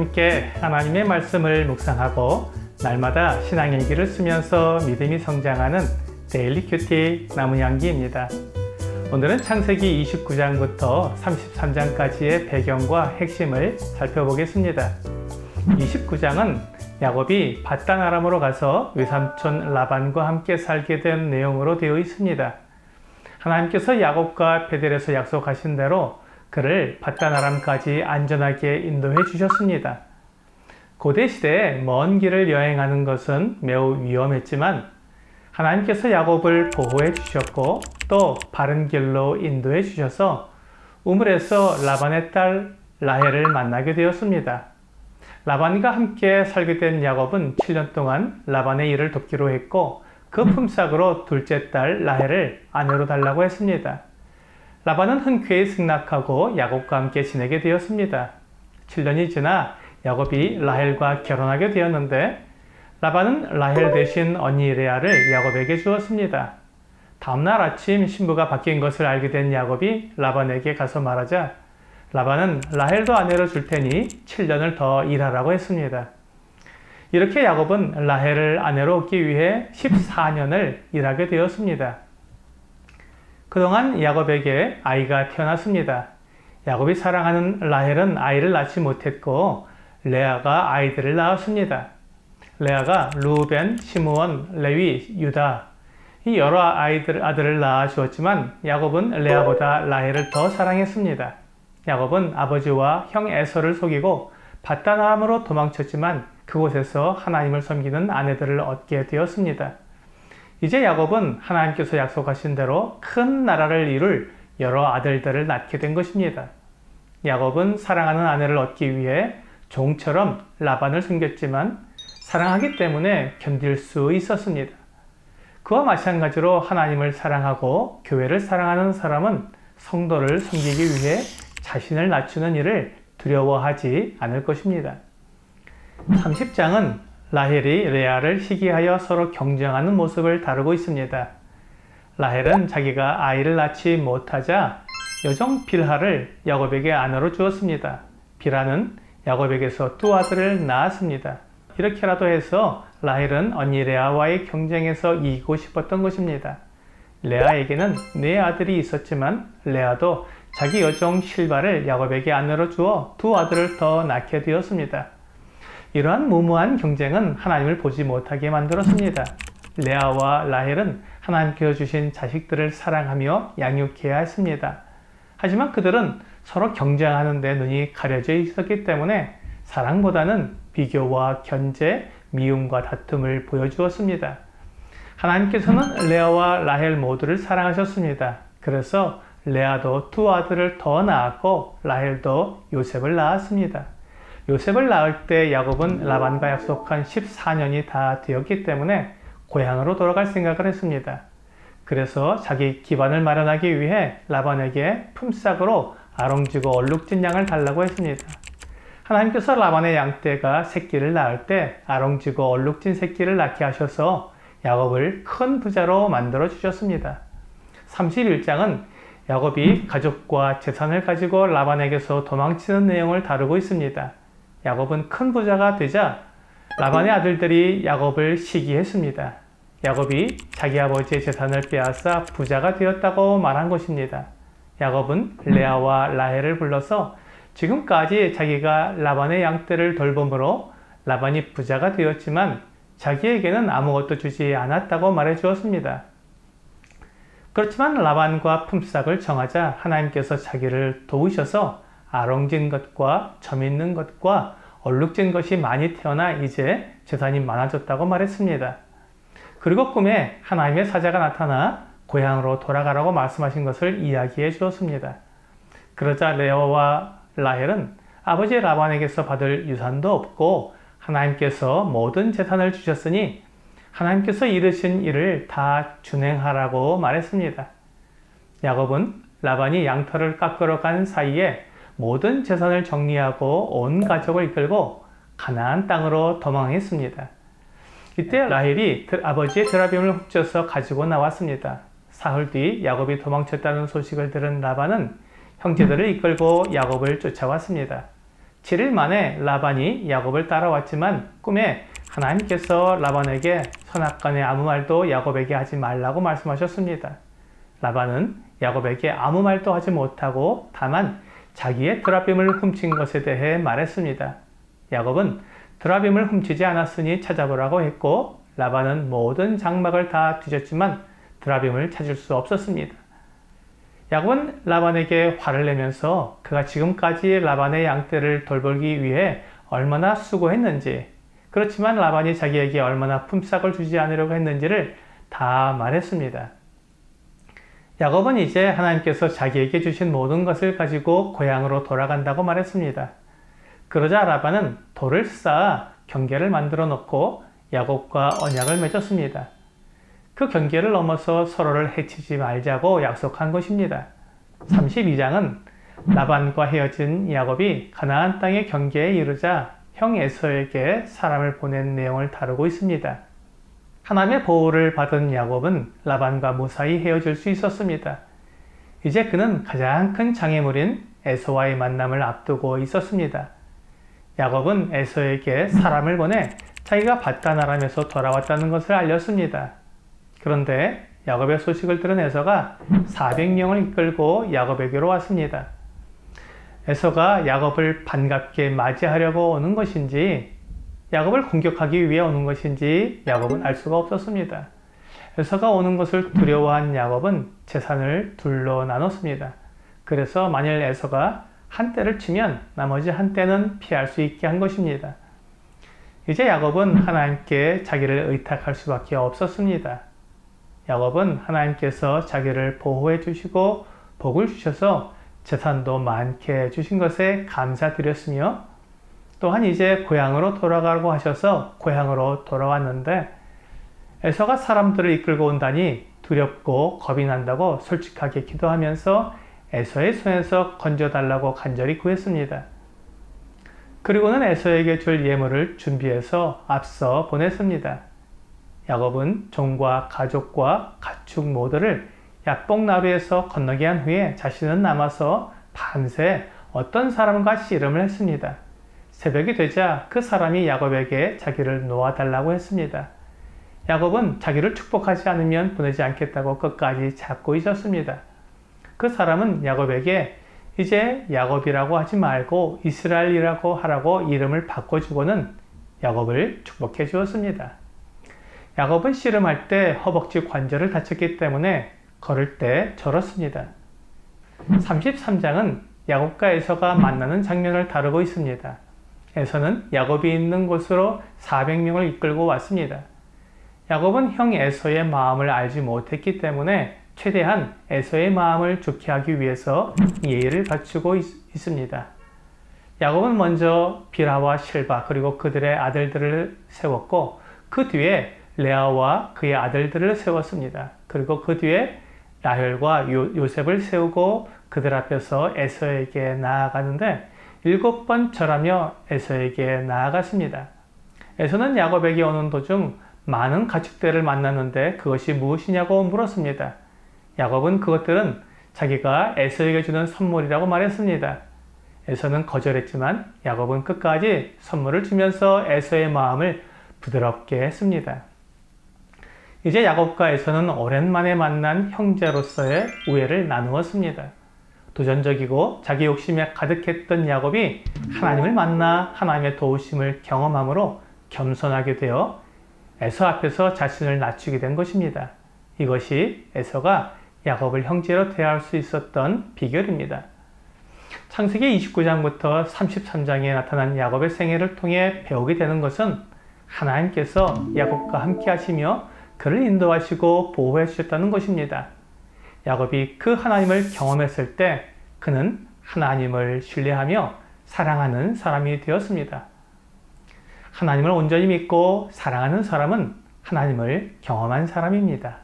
함께 하나님의 말씀을 묵상하고 날마다 신앙일기를 쓰면서 믿음이 성장하는 데일리 큐티 나무향기입니다. 오늘은 창세기 29장부터 33장까지의 배경과 핵심을 살펴보겠습니다. 29장은 야곱이 밧단 아람으로 가서 외삼촌 라반과 함께 살게 된 내용으로 되어 있습니다. 하나님께서 야곱과 베델에서 약속하신 대로 그를 밧단 아람까지 안전하게 인도해 주셨습니다. 고대 시대에 먼 길을 여행하는 것은 매우 위험했지만 하나님께서 야곱을 보호해 주셨고 또 바른 길로 인도해 주셔서 우물에서 라반의 딸 라헬을 만나게 되었습니다. 라반과 함께 살게 된 야곱은 7년 동안 라반의 일을 돕기로 했고 그 품삯으로 둘째 딸 라헬을 아내로 달라고 했습니다. 라반은 흔쾌히 승낙하고 야곱과 함께 지내게 되었습니다. 7년이 지나 야곱이 라헬과 결혼하게 되었는데 라반은 라헬 대신 언니 레아를 야곱에게 주었습니다. 다음날 아침 신부가 바뀐 것을 알게 된 야곱이 라반에게 가서 말하자 라반은 라헬도 아내로 줄 테니 7년을 더 일하라고 했습니다. 이렇게 야곱은 라헬을 아내로 얻기 위해 14년을 일하게 되었습니다. 그동안 야곱에게 아이가 태어났습니다. 야곱이 사랑하는 라헬은 아이를 낳지 못했고 레아가 아이들을 낳았습니다. 레아가 루벤, 시므온, 레위, 유다 이 여러 아들을 낳아 주었지만 야곱은 레아보다 라헬을 더 사랑했습니다. 야곱은 아버지와 형 에서를 속이고 밧단 아람으로 도망쳤지만 그곳에서 하나님을 섬기는 아내들을 얻게 되었습니다. 이제 야곱은 하나님께서 약속하신 대로 큰 나라를 이룰 여러 아들들을 낳게 된 것입니다. 야곱은 사랑하는 아내를 얻기 위해 종처럼 라반을 섬겼지만 사랑하기 때문에 견딜 수 있었습니다. 그와 마찬가지로 하나님을 사랑하고 교회를 사랑하는 사람은 성도를 섬기기 위해 자신을 낮추는 일을 두려워하지 않을 것입니다. 30장은 라헬이 레아를 시기하여 서로 경쟁하는 모습을 다루고 있습니다. 라헬은 자기가 아이를 낳지 못하자 여종 빌하를 야곱에게 아내로 주었습니다. 빌하는 야곱에게서 두 아들을 낳았습니다. 이렇게라도 해서 라헬은 언니 레아와의 경쟁에서 이기고 싶었던 것입니다. 레아에게는 네 아들이 있었지만 레아도 자기 여종 실바를 야곱에게 아내로 주어 두 아들을 더 낳게 되었습니다. 이러한 무모한 경쟁은 하나님을 보지 못하게 만들었습니다. 레아와 라헬은 하나님께서 주신 자식들을 사랑하며 양육해야 했습니다. 하지만 그들은 서로 경쟁하는 데 눈이 가려져 있었기 때문에 사랑보다는 비교와 견제, 미움과 다툼을 보여주었습니다. 하나님께서는 레아와 라헬 모두를 사랑하셨습니다. 그래서 레아도 두 아들을 더 낳았고 라헬도 요셉을 낳았습니다. 요셉을 낳을 때 야곱은 라반과 약속한 14년이 다 되었기 때문에 고향으로 돌아갈 생각을 했습니다. 그래서 자기 기반을 마련하기 위해 라반에게 품삯으로 아롱지고 얼룩진 양을 달라고 했습니다. 하나님께서 라반의 양떼가 새끼를 낳을 때 아롱지고 얼룩진 새끼를 낳게 하셔서 야곱을 큰 부자로 만들어 주셨습니다. 31장은 야곱이 가족과 재산을 가지고 라반에게서 도망치는 내용을 다루고 있습니다. 야곱은 큰 부자가 되자 라반의 아들들이 야곱을 시기했습니다. 야곱이 자기 아버지의 재산을 빼앗아 부자가 되었다고 말한 것입니다. 야곱은 레아와 라헬을 불러서 지금까지 자기가 라반의 양떼를 돌봄으로 라반이 부자가 되었지만 자기에게는 아무것도 주지 않았다고 말해 주었습니다. 그렇지만 라반과 품삯을 정하자 하나님께서 자기를 도우셔서 아롱진 것과 점 있는 것과 얼룩진 것이 많이 태어나 이제 재산이 많아졌다고 말했습니다. 그리고 꿈에 하나님의 사자가 나타나 고향으로 돌아가라고 말씀하신 것을 이야기해 주었습니다. 그러자 레아와 라헬은 아버지 라반에게서 받을 유산도 없고 하나님께서 모든 재산을 주셨으니 하나님께서 이르신 일을 다 준행하라고 말했습니다. 야곱은 라반이 양털을 깎으러 간 사이에 모든 재산을 정리하고 온 가족을 이끌고 가나안 땅으로 도망했습니다. 이때 라헬이 아버지의 드라빔을 훔쳐서 가지고 나왔습니다. 사흘 뒤 야곱이 도망쳤다는 소식을 들은 라반은 형제들을 이끌고 야곱을 쫓아왔습니다. 7일 만에 라반이 야곱을 따라왔지만 꿈에 하나님께서 라반에게 선악간에 아무 말도 야곱에게 하지 말라고 말씀하셨습니다. 라반은 야곱에게 아무 말도 하지 못하고 다만 자기의 드라빔을 훔친 것에 대해 말했습니다. 야곱은 드라빔을 훔치지 않았으니 찾아보라고 했고 라반은 모든 장막을 다 뒤졌지만 드라빔을 찾을 수 없었습니다. 야곱은 라반에게 화를 내면서 그가 지금까지 라반의 양떼를 돌보기 위해 얼마나 수고했는지, 그렇지만 라반이 자기에게 얼마나 품삯을 주지 않으려고 했는지를 다 말했습니다. 야곱은 이제 하나님께서 자기에게 주신 모든 것을 가지고 고향으로 돌아간다고 말했습니다. 그러자 라반은 돌을 쌓아 경계를 만들어 놓고 야곱과 언약을 맺었습니다. 그 경계를 넘어서 서로를 해치지 말자고 약속한 것입니다. 32장은 라반과 헤어진 야곱이 가나안 땅의 경계에 이르자 형 에서에게 사람을 보낸 내용을 다루고 있습니다. 하나님의 보호를 받은 야곱은 라반과 무사히 헤어질 수 있었습니다. 이제 그는 가장 큰 장애물인 에서와의 만남을 앞두고 있었습니다. 야곱은 에서에게 사람을 보내 자기가 밧단 아람에서 돌아왔다는 것을 알렸습니다. 그런데 야곱의 소식을 들은 에서가 400명을 이끌고 야곱에게로 왔습니다. 에서가 야곱을 반갑게 맞이하려고 오는 것인지 야곱을 공격하기 위해 오는 것인지 야곱은 알 수가 없었습니다. 에서가 오는 것을 두려워한 야곱은 재산을 둘로 나눴습니다. 그래서 만일 에서가 한 떼를 치면 나머지 한 떼는 피할 수 있게 한 것입니다. 이제 야곱은 하나님께 자기를 의탁할 수밖에 없었습니다. 야곱은 하나님께서 자기를 보호해 주시고 복을 주셔서 재산도 많게 해주신 것에 감사드렸으며 또한 이제 고향으로 돌아가라고 하셔서 고향으로 돌아왔는데 에서가 사람들을 이끌고 온다니 두렵고 겁이 난다고 솔직하게 기도하면서 에서의 손에서 건져달라고 간절히 구했습니다. 그리고는 에서에게 줄 예물을 준비해서 앞서 보냈습니다. 야곱은 종과 가족과 가축 모두를 야복나루에서 건너게 한 후에 자신은 남아서 밤새 어떤 사람과 씨름을 했습니다. 새벽이 되자 그 사람이 야곱에게 자기를 놓아달라고 했습니다. 야곱은 자기를 축복하지 않으면 보내지 않겠다고 끝까지 잡고 있었습니다. 그 사람은 야곱에게 이제 야곱이라고 하지 말고 이스라엘이라고 하라고 이름을 바꿔주고는 야곱을 축복해 주었습니다. 야곱은 씨름할 때 허벅지 관절을 다쳤기 때문에 걸을 때 절었습니다. 33장은 야곱과 에서가 만나는 장면을 다루고 있습니다. 에서는 야곱이 있는 곳으로 400명을 이끌고 왔습니다. 야곱은 형 에서의 마음을 알지 못했기 때문에 최대한 에서의 마음을 좋게 하기 위해서 예의를 갖추고 있습니다. 야곱은 먼저 비라와 실바 그리고 그들의 아들들을 세웠고 그 뒤에 레아와 그의 아들들을 세웠습니다. 그리고 그 뒤에 라헬과 요셉을 세우고 그들 앞에서 에서에게 나아가는데 7번 절하며 에서에게 나아갔습니다. 에서는 야곱에게 오는 도중 많은 가축들을 만났는데 그것이 무엇이냐고 물었습니다. 야곱은 그것들은 자기가 에서에게 주는 선물이라고 말했습니다. 에서는 거절했지만 야곱은 끝까지 선물을 주면서 에서의 마음을 부드럽게 했습니다. 이제 야곱과 에서는 오랜만에 만난 형제로서의 우애를 나누었습니다. 도전적이고 자기 욕심에 가득했던 야곱이 하나님을 만나 하나님의 도우심을 경험함으로 겸손하게 되어 에서 앞에서 자신을 낮추게 된 것입니다. 이것이 에서가 야곱을 형제로 대할 수 있었던 비결입니다. 창세기 29장부터 33장에 나타난 야곱의 생애를 통해 배우게 되는 것은 하나님께서 야곱과 함께 하시며 그를 인도하시고 보호해 주셨다는 것입니다. 야곱이 그 하나님을 경험했을 때 그는 하나님을 신뢰하며 사랑하는 사람이 되었습니다. 하나님을 온전히 믿고 사랑하는 사람은 하나님을 경험한 사람입니다.